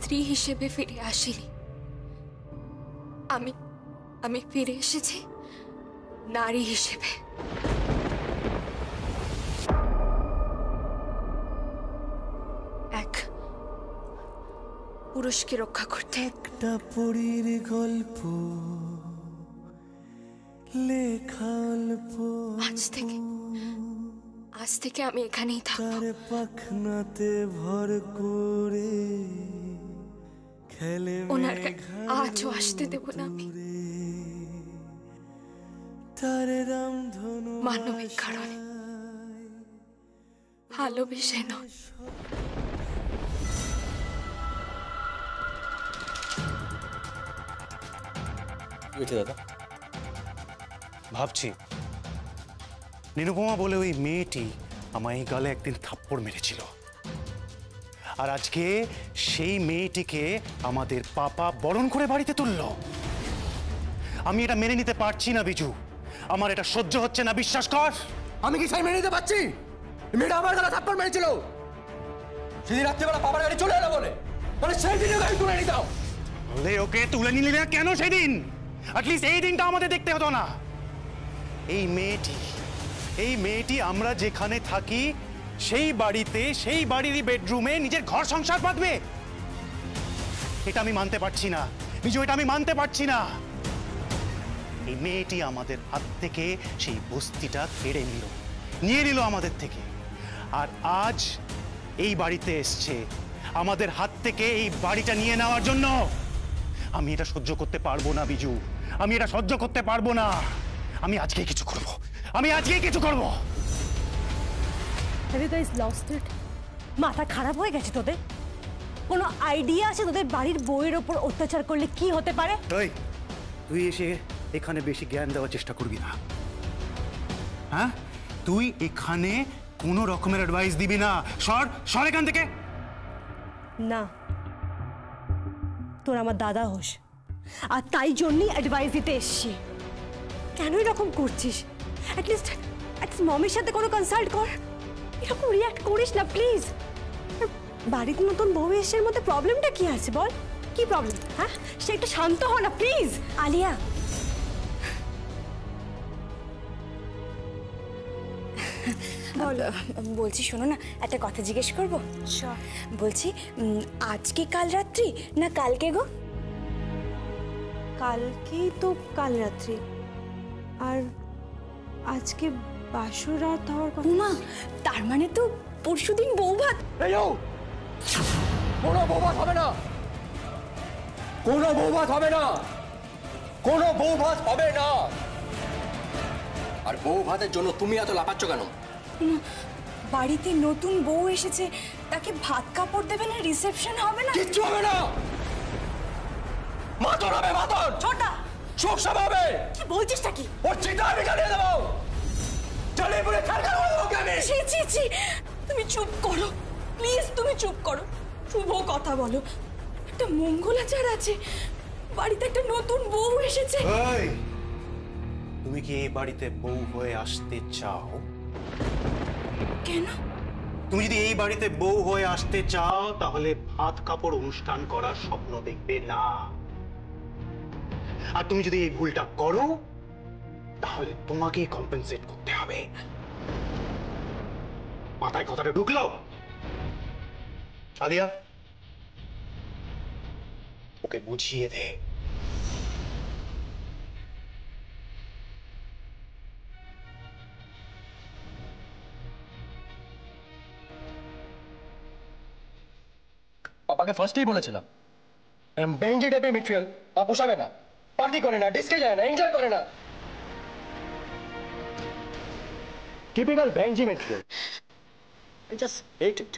স্ত্রী হিসেবে ফিরে আসিনি। আমি আমি ফিরে এসেছি নারী হিসেবে। এক পুরুষকে রক্ষা করতে। একটা পরীর গল্প লেখা অল্প, আজ থেকে আমি এখানেই থাকবো। তার পাখনাতে ভর করে খেলে ওনাকে আজও আসতে দেব না আমি, তার রামধনু মানবিক কারণে, ভালোবেসে নয়। দাদা ভাবছি নিরুপমা বলে ওই মেয়েটি আমায় এই গালে একদিন থাপ্পড় মেরেছিল, আর আজকে সেই মেয়েটিকে আমাদের পাপা বরণ করে বাড়িতে তুলল। আমি এটা মেনে নিতে পারছি না বিজু, আমার এটা সহ্য হচ্ছে না, বিশ্বাস কর। আমি কি সেই মেনে নিতে পারছি? মেয়েটা আমার গালে থাপ্পড় মেরেছিল সেদিন রাত্রিবেলা পাপার গাড়ি চলে এলো বলে, মানে সেই দিনে গাড়ি তুলে নিতাম। ওকে তুলে নিলি না কেন সেদিন? অ্যাটলিস্ট এই দিনটা আমাদের দেখতে হতো না? এই মেয়েটি আমরা যেখানে থাকি সেই বাড়িতে, সেই বাড়িরই বেডরুমে নিজের ঘর সংসার পাতবে? এটা আমি মানতে পারছি না বিজু, এটা আমি মানতে পারছি না। এই মেয়েটি আমাদের হাত থেকে সেই বস্তিটা কেড়ে নিয়ে নিল আমাদের থেকে, আর আজ এই বাড়িতে এসছে আমাদের হাত থেকে এই বাড়িটা নিয়ে নেওয়ার জন্য। আমি এটা সহ্য করতে পারবো না বিজু, আমি এটা সহ্য করতে পারবো না। আমি আজকেই কিছু করব, আমি আজকেই কিছু করব। মাথা খারাপ হয়ে গেছে তোদের? কোনো আইডিয়া আছে তোদের বাড়ির বউয়ের ওপর অত্যাচার করলে কি হতে পারে? তুই এসে এখানে বেশি জ্ঞান দেওয়ার চেষ্টা করবি না, হ্যাঁ? তুই এখানে কোনো রকমের অ্যাডভাইস দিবি না। সর এখান থেকে। না, তোর আমার দাদা হোস, আর তাই জন্যই অ্যাডভাইস দিতে এসছি। কেন এরকম করছিস? অ্যাটলিস্ট মমের সাথে কোনো কনসাল্ট কর। এরকম রিয়াক্ট করিস না প্লিজ। বাড়িতে নতুন বউ এসে মধ্যে প্রবলেমটা কি আছে বল? কি প্রবলেম? হ্যাঁ, সে একটু শান্ত হ না প্লিজ। আলিয়া, বলছি শোনো না, একটা কথা জিজ্ঞেস করবো? বলছি আজকে কাল রাত্রি না কালকে গো? কালকেই তো কাল রাত্রি, আর আজকে বাসর রাত হওয়ার কথা। মা, তার মানে তো পরশুদিন বৌভাত। কোনো বৌভাত হবে না, কোনো বৌভাত হবে না, কোনো বৌভাত হবে না। আর বৌভাতের জন্য তুমি এত লাফাচ্ছ কেন? বাড়িতে নতুন বউ এসেছে, তাকে ভাত কাপড় দেবে না, রিসেপশন হবে না, কিচ্ছু হবে না। মাতন হবে, মাতন। ছোটা শোকসভা হবে। কি বলছিসটা কি? ওর চিন্তা আমি জ্বালিয়ে দেবো, জ্বালিয়ে পুড়ে ছাড়খাড় করে দেবো আমি। ছি ছি ছি, তুমি চুপ করো প্লিজ, তুমি চুপ করো। শুভ কথা বলো, একটা মঙ্গলাচার আছে, বাড়িতে একটা নতুন বউ এসেছে। তুমি কি এই বাড়িতে বউ হয়ে আসতে চাও? কেন? তুমি যদি এই বাড়িতে বউ হয়ে আসতে চাও তাহলে ভাত কাপড় অনুষ্ঠান করার স্বপ্ন দেখবে না। আর তুমি যদি এই ভুলটা করো তাহলে তোমাকেই কম্পেনসেট করতে হবে। মাথায় কথাটা ঢুকলো? আলিয়া, ওকে বুঝিয়ে দে। পাপাকে ফার্স্টেই বলেছিলাম বেঞ্জি টাইপের মেটেরিয়াল পোষাবে না, পার্টি করে না, ডিস্কে যায় না, এনজয় করে না। টিপিক্যাল বেঞ্জি material, I just hate it.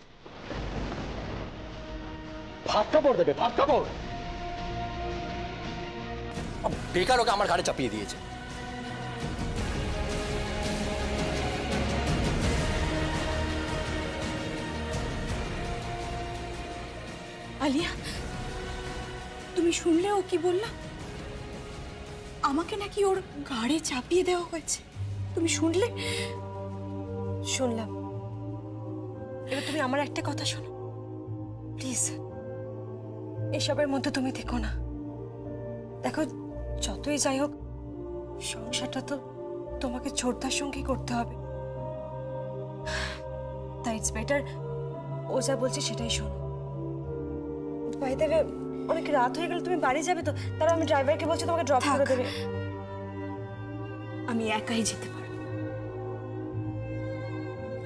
ভাত কাপড় দেবে, ভাত কাপড়। বেকার ওকে আমার ঘাড়ে চাপিয়ে দিয়েছে। আলিয়া, তুমি শুনলে ও কি বলল? আমাকে নাকি ওর ঘাড়ে চাপিয়ে দেওয়া হয়েছে, তুমি শুনলে? শুনলাম। এবার তুমি আমার একটা কথা শোনো প্লিজ। এসবের মধ্যে তুমি থেকো না। দেখো, যতই যাই হোক সংসারটা তো তোমাকে ছোটদার সঙ্গেই করতে হবে, তাই ইটস বেটার ও যা বলছে সেটাই শোনো। বাই দ্য ওয়ে, অনেক রাত হয়ে গেল, তুমি বাড়ি যাবে তো? তারপর আমি ড্রাইভারকে বলছি তোমাকে ড্রপ করে দেবে। আমি একাই যেতে পারবো।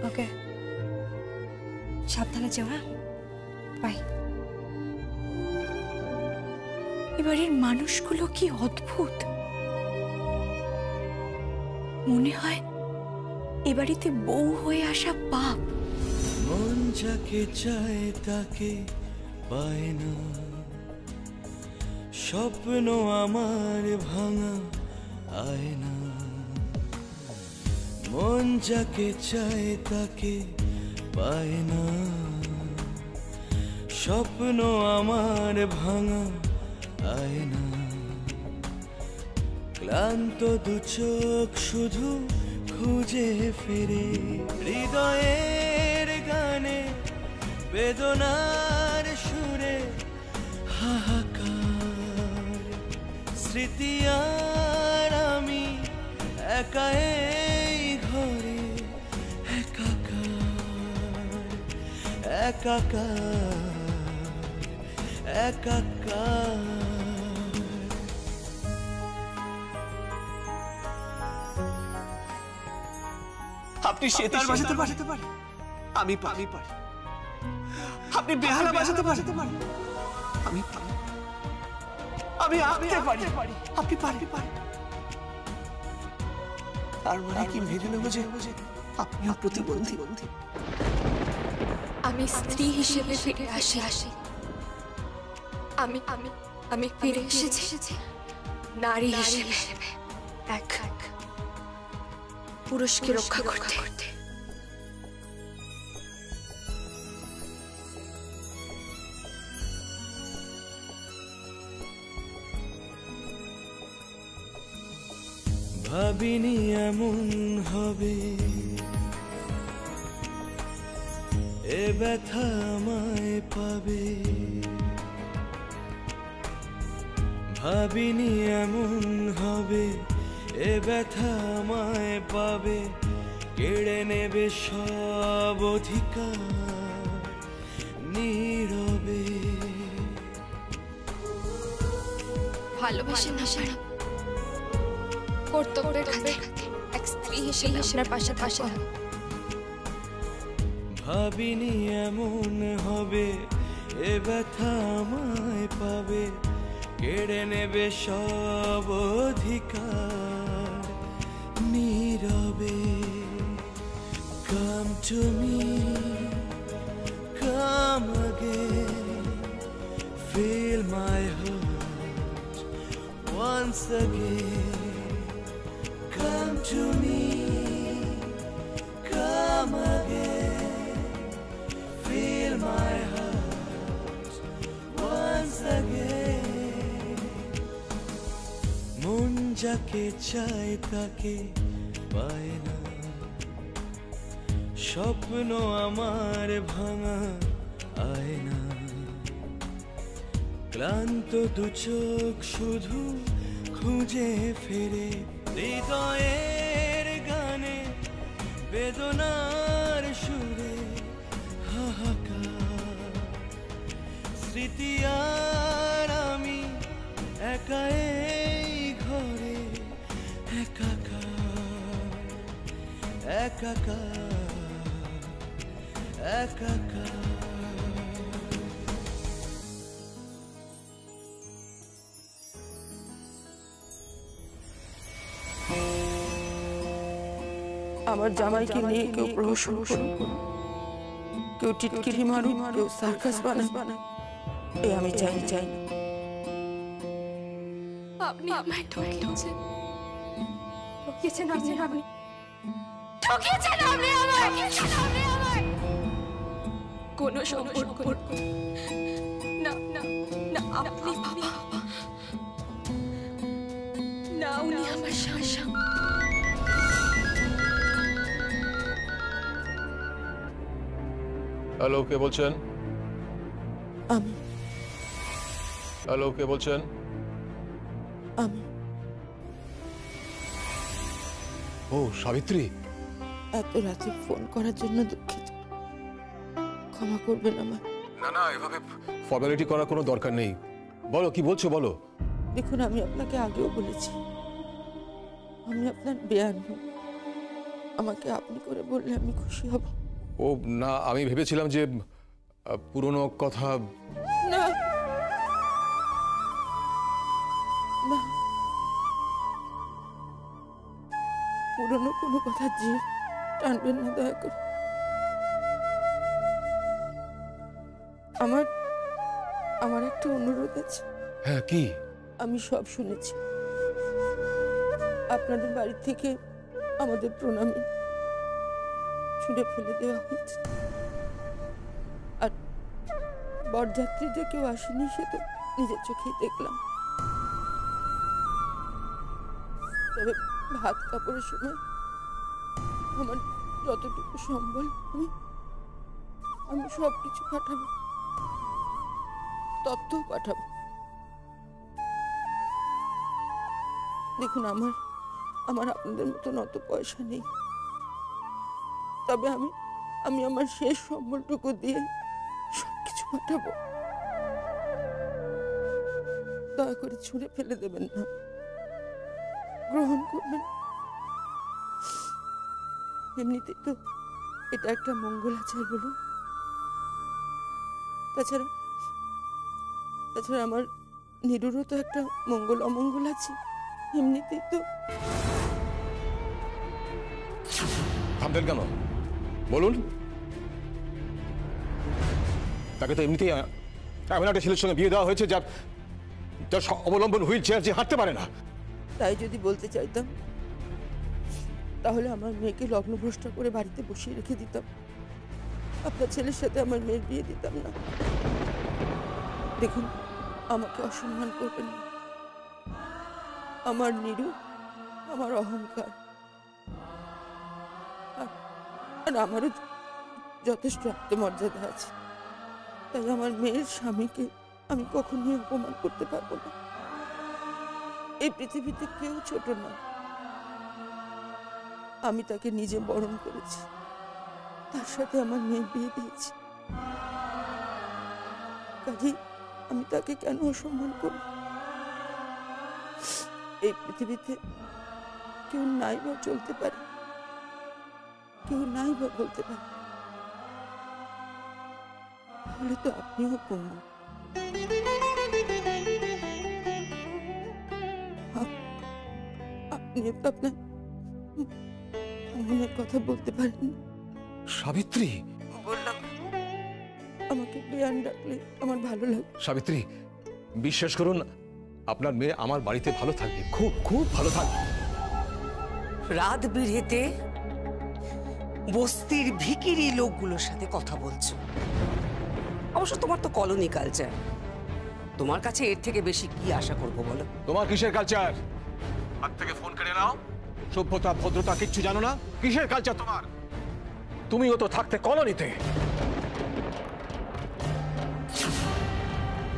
ওকে, সাবধানে যেও। হ্যাঁ, বাই। এবারের মানুষগুলো কি অদ্ভুত। মনে হয় এ বাড়িতে বউ হয়ে আসা পাপ। মন যাকে চায় তাকে পায় না, স্বপ্ন আমার ভাঙা আয়না। মন যাকে চায় তাকে পায় না, স্বপ্ন আমার ভাঙা আয়না। ক্লান্ত দু চোখ শুধু খুঁজে ফিরে হৃদয়ের গানে, বেদনার সুরে হাহাকার। স্মৃতি আর আমি একা এই ঘরে একাকার, একাকার, একাকার। আপনি সেতার বাজাতে পারেন, আমি পারি। আপনি বেহালা বাজাতে পারেন, আমি আঁকতে পারি, আপনি পারেন। তার মানে কি মেনে নেব যে আপনিও প্রতিবন্ধী? আমি স্ত্রী হিসেবে ফিরে আসি। আমি ফিরে এসেছি নারী হিসেবে, এক পুরুষকে রক্ষা করতে। ভাবিনি এমন হবে, এ ব্যথা আমায় পাবে। ভাবিনি এমন হবে, এ ব্যথা আমায় পাবে। কেড়ে নেবে সব অধিকার নীরবে। ভালোবাসে না সারা কর্তব্যের খাতে এক স্ত্রী হিসেবে আপনার পাশে থাকা। ভাবিনি এমন হবে, এ ব্যথা আমায় পাবে। কেড়ে নেবে সব অধিকার নীরবে। Come to me, come again, feel my heart once again. Come to me, come again, feel my heart once again. মন যাকে চায় তাকে পায় না, স্বপ্ন আমার ভাঙা আয়না। ক্লান্ত দু চোখ শুধু খুঁজে ফিরে হৃদয়ের গানে, বেদনার সুরে হাহাকার। স্মৃতি আর আমি একা এই ঘরে একাকার, একাকার, একাকার। আমার জামাইকে নিয়ে কেউ প্রহসন করুক, কেউ টিটকিরি মারুক, কেউ সার্কাস বানায়, এ আমি চাই না। আপনি আমায় ঠকিয়েছেন আপনি আমায়। কোনো সম্পর্ক না, আপনি বাবা না, উনি আমার স্বামী। হ্যালো, কে বলছেন? হ্যালো, কে বলছেন? আমি। ও সাবিত্রী, এত রাতে ফোন করার জন্য দুঃখিত, ক্ষমা করবেন আমায়। না না, এভাবে ফর্মালিটি করার কোনো দরকার নেই। বলো, কি বলছো বলো। দেখুন, আমি আপনাকে আগেও বলেছি আমি আপনার বেয়ান নই। আমাকে আপনি করে বললে আমি খুশি হব। ও না, আমি ভেবেছিলাম যে পুরনো কথা। না না, পুরনো কোনো কথা যে টানবেন না দয়া করে। আমার একটা অনুরোধ আছে। হ্যাঁ, কি? আমি সব শুনেছি। আপনাদের বাড়ি থেকে আমাদের প্রণামী ছুঁড়ে ফেলে দেওয়া হয়েছে, আর বরযাত্রী যে কেউ আসেনি সে তো নিজের চোখেই দেখলাম। তবে ভাত কাপড়ের সময় আমার যতটুকু সম্বল আমি সব কিছু পাঠাবো, তথ্য পাঠাবো। দেখুন, আমার আপনাদের মতন অত পয়সা নেই, তবে আমি আমার শেষ সম্বলটুকু দিয়ে সবকিছু পাঠাবো। দয়া করে ছুঁড়ে ফেলে দেবেন না, গ্রহণ করবেন। এমনিতেই তো এটা একটা মঙ্গলাচার বলুন। তাছাড়া আমার নিরুরও তো একটা মঙ্গল অমঙ্গল আছে। এমনিতেই তো। থামবেন কেন বলুন? তাকে তো এমনিতেই এমন একটা ছেলের সঙ্গে বিয়ে দেওয়া হয়েছে যার অবলম্বন হুইল চেয়ার, যে হাঁটতে পারে না। তাই যদি বলতে চাইতাম তাহলে আমার মেয়েকে লগ্নভ্রষ্ট করে বাড়িতে বসিয়ে রেখে দিতাম, আপনার ছেলের সাথে আমার মেয়ের বিয়ে দিতাম না। দেখুন, আমাকে অসম্মান করবেন না। আমার নিরু আমার অহংকার, আর আমারও যথেষ্ট আত্মমর্যাদা আছে। তাই আমার মেয়ের স্বামীকে আমি কখনোই অপমান করতে পারবো না। এই পৃথিবীতে কেউ ছোট না। আমি তাকে নিজে বরণ করেছি, তার সাথে আমার মেয়ে বিয়ে দিয়েছি। কাজেই আমি তাকে কেন অসম্মান করব? এই পৃথিবীতে কেউ নাই বা চলতে পারে, কেউ নাই বা বলতে পারে। তাহলে তো আপনিও পঙ্গু। আপনি তো আপনার মনের কথা বলতে পারেন। সাবিত্রী, বললাম আমাকে বেয়ান ডাকলে আমার ভালো লাগে। সাবিত্রী, বিশ্বাস করুন, আপনার মেয়ে আমার বাড়িতে ভালো থাকবে, খুব খুব ভালো থাকবে। রাত বিরেতে বস্তির ভিখিরি লোকগুলোর সাথে কথা বলছো। অবশ্য তোমার তো কলোনি কালচার, তোমার কাছে এর থেকে বেশি কি আশা করব বলো? তোমার কিসের কালচার? হাত থেকে ফোন কেড়ে নাও। সভ্যতা ভদ্রতা কিচ্ছু জানো না। কিসের কালচার তোমার? তুমিও তো থাকতে কলোনিতে।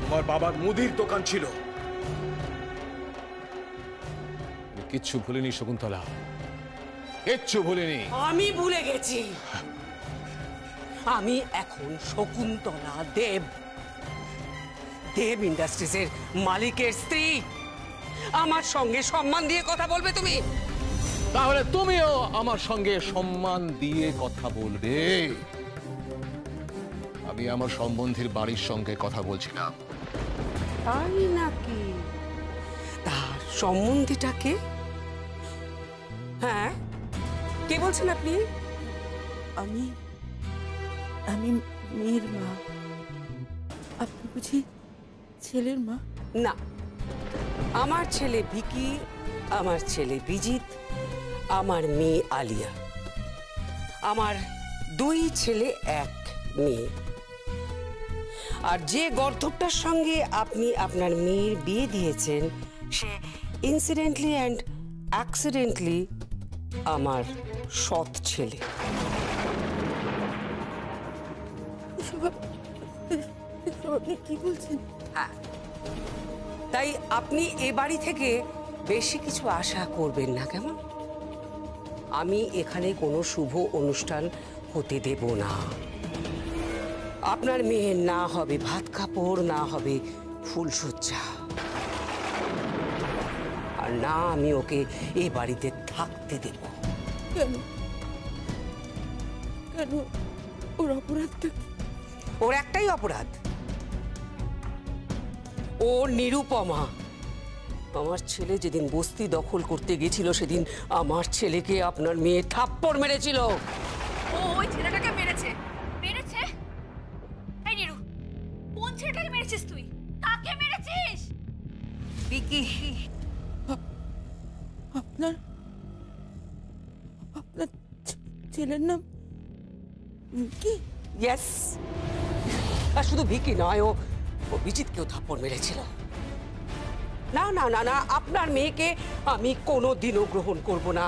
তোমার বাবার মুদির দোকান ছিল। কিচ্ছু ভুলিনি শকুন্তলা, কিচ্ছু ভুলিনি। আমি ভুলে গেছি। আমি এখন শকুন্তলা দেব, দেব ইন্ডাস্ট্রিজের মালিকের স্ত্রী। আমার সঙ্গে সম্মান দিয়ে কথা বলবে তুমি। তাহলে তুমিও আমার সঙ্গে সম্মান দিয়ে কথা বলবে। আমি আমার সম্বন্ধীর বাড়ির সঙ্গে কথা বলছিলাম। তাই নাকি? তার সম্বন্ধীটাকে? হ্যাঁ, কে বলছেন আপনি? আমি মেয়ের মা। আপনি বুঝি ছেলের মা? না, আমার ছেলে ভিকি, আমার ছেলে বিজিত, আমার মেয়ে আলিয়া। আমার 2 ছেলে 1 মেয়ে। আর যে গর্ধবটার সঙ্গে আপনি আপনার মেয়ের বিয়ে দিয়েছেন সে ইনসিডেন্টলি অ্যান্ড অ্যাক্সিডেন্টলি আমার সৎ ছেলে। আপনি কি বলছেন? হ্যাঁ, তাই আপনি এ বাড়ি থেকে বেশি কিছু আশা করবেন না, কেমন? আমি এখানে কোনো শুভ অনুষ্ঠান হতে দেব না। আপনার মেয়ের না হবে ভাত কাপড়, না হবে ফুলসজ্জা, আর না আমি ওকে এ বাড়িতে থাকতে দেব। কেন কেন? ওর অপরাধটা কি? ওর একটাই অপরাধ, ও নিরুপমা। আমার ছেলে যেদিন বস্তি দখল করতে গেছিল সেদিন আমার ছেলেকে আপনার মেয়ে থাপ্পড় মেরেছিল। ও ওই ছেলেটাকে মেরেছে। মেরেছে? এই নিরু, কোন ছেলেটাকে মেরেছিস তুই? কাকে মেরেছিস? বিকি। আপনার আপনার ছেলের নাম কি? ইয়েস। আর শুধু ভিকি নয়, ও বিজিতকেও থাপ্পড় মেরেছিল। না না না না, আপনার মেয়েকে আমি কোনোদিনও গ্রহণ করব না,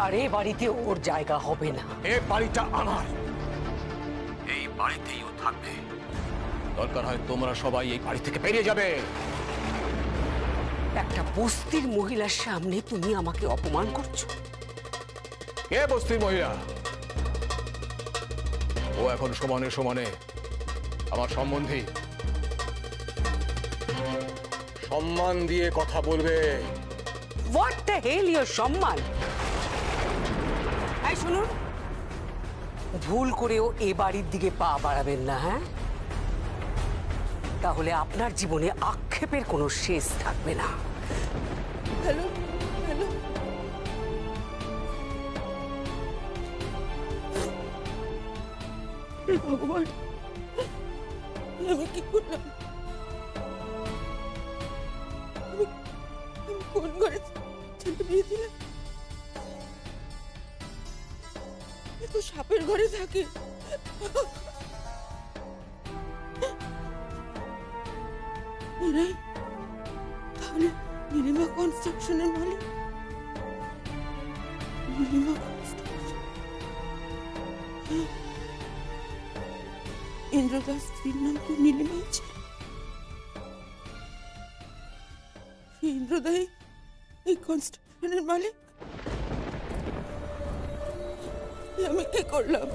আর এ বাড়িতে ওর জায়গা হবে না। এ বাড়িটা আমার, এই বাড়িতেই ও থাকবে। দরকার হয় তোমরা সবাই এই বাড়ি থেকে বেরিয়ে যাবে। একটা বস্তির মহিলার সামনে তুমি আমাকে অপমান করছো। কে বস্তির মহিলা? ও এখন সমানে সমানে আমার সম্বন্ধী। সম্মান দিয়ে কথা বলবে। হোয়াট দ্য হেল ইওর সম্মান? এই শুনুন, ভুল করেও এ বাড়ির দিকে পা বাড়াবেন না, হ্যাঁ? তাহলে আপনার জীবনে আক্ষেপের কোনো শেষ থাকবে না। হ্যালো হ্যালো, ভগবান, আমি কি করলাম? আমি কোন ঘরে ছেলে বিয়ে দিলাম? এ তো সাপের ঘরে থাকে। তাহলে নীলিমা কনস্ট্রাকশনের মালিক। নীলিমা কনস্ট্রাকশন, ইন্দ্রদাস স্ত্রীর নাম তো নীলিমাই ছিল। সেই ইন্দ্রদাই এই কনস্ট্রাকশনের মালিক। আমি কি করলাম?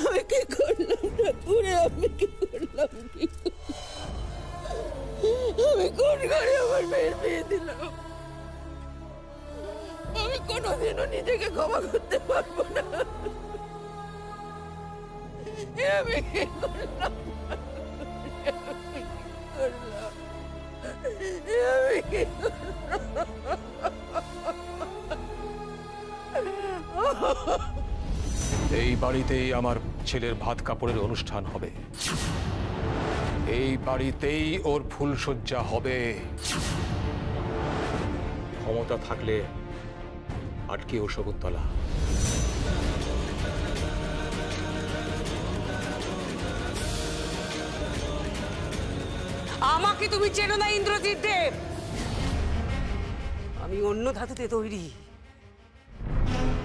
আমি কি করলাম ঠাকুরে? আমি কি করলাম? আমি কোন ঘরে আমার মেয়ের বিয়ে দিলাম? আমি কোনোদিনও নিজেকে ক্ষমা করতে পারবো না। আমি কি করলাম? আমি কি এই বাড়িতেই আমার ছেলের ভাত কাপড়ের অনুষ্ঠান হবে। এই বাড়িতেই ওর ফুলসজ্জা হবে। ক্ষমতা থাকলে আটকে ও শকুন্তলা। আমাকে তুমি চেনো না ইন্দ্রজিৎ দেব। আমি অন্য ধাতুতে তৈরি।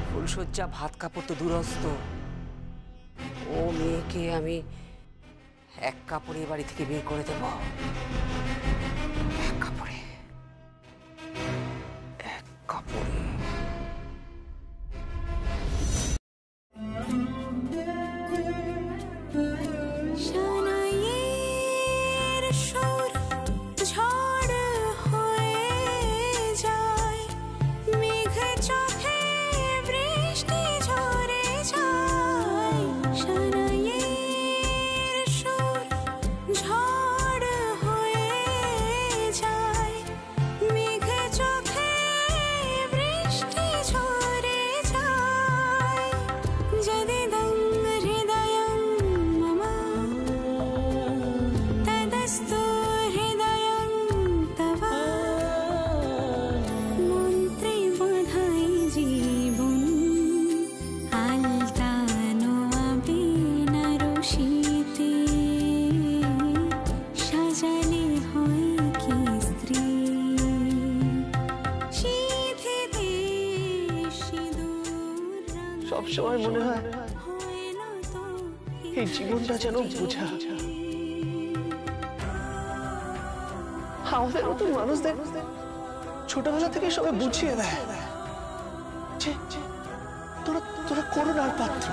ফুলসজ্জা ভাত কাপড় তো দূরস্থ। ও মেয়েকে আমি এক কাপড়ে বাড়ি থেকে বের করে দেব। এক কাপড়ে, এক কাপড়ে। সবসময় মনে হয় এই জীবনটা যেন বোঝা, আমাদের মতো মানুষদের ছোটবেলা থেকে সবাই বুঝিয়ে দেয় যে তোরা তোরা করুণার পাত্র।